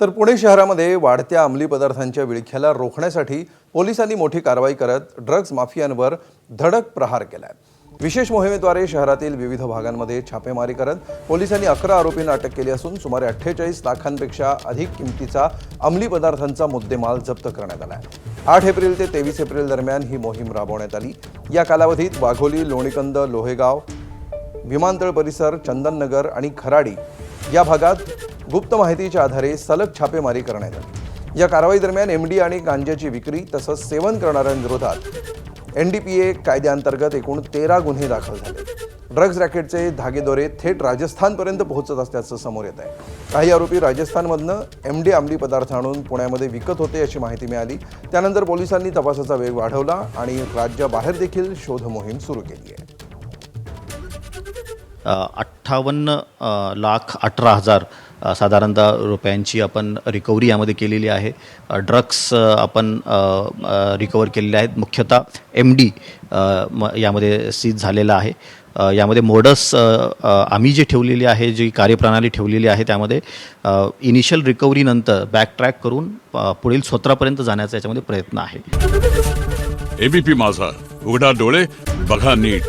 तर पुणे शहरामध्ये वाढत्या अंमली पदार्थांच्या विळख्याला रोखण्यासाठी पोलिसांनी मोठी कारवाई करत ड्रग्ज माफियांवर धडक प्रहार केलाय। विशेष मोहिमेद्वारे शहरातील विविध भागांमध्ये छापेमारी करत पोलिसांनी 11 आरोपींना अटक केली असून सुमारे 48 लाखांपेक्षा अधिक किमतीचा अंमली पदार्थांचा मुद्देमाल जप्त करण्यात आला आहे। 8 एप्रिल ते 23 एप्रिल दरम्यान ही मोहीम राबवण्यात आली। या कालावधीत वाघोली, लोणीकंद, लोहेगाव, विमानतळ परिसर, चंदननगर आणि खराडी या भागात गुप्त माहितीच्या आधारे सलग छापेमारी करण्यात आली। या कारवाई दरम्यान एमडी आणि गांजाची विक्री तसंच सेवन करणाऱ्यांविरोधात एनडीपीए कायद्याअंतर्गत एकूण 13 गुन्हे दाखल झाले। ड्रग्ज रॅकेटचे धागेदोरे थेट राजस्थानपर्यंत पोहोचत असल्याचं समोर येत आहे। काही आरोपी राजस्थानमधनं एमडी अंमली पदार्थ आणून पुण्यामध्ये विकत होते अशी माहिती मिळाली। त्यानंतर पोलिसांनी तपासाचा वेग वाढवला आणि राज्याबाहेर देखील शोध मोहीम सुरू केली आहे। 58,18,000 साधारणतः रुपयांची आपण रिकव्हरी यामध्ये केलेली आहे। ड्रग्स आपण रिकवर केलेले आहेत। मुख्यतः एमडी यामध्ये सीज झालेला आहे। यामध्ये मोडस आम्ही जे ठेवलेली आहे, जी कार्यप्रणाली ठेवलेली आहे, त्यामध्ये इनिशियल रिकव्हरीनंतर बॅक ट्रॅक करून पुढील स्वतःपर्यंत जाण्याचा याच्यामध्ये प्रयत्न आहे। एबीपी माझा, उघडा डोळे बघा नीट।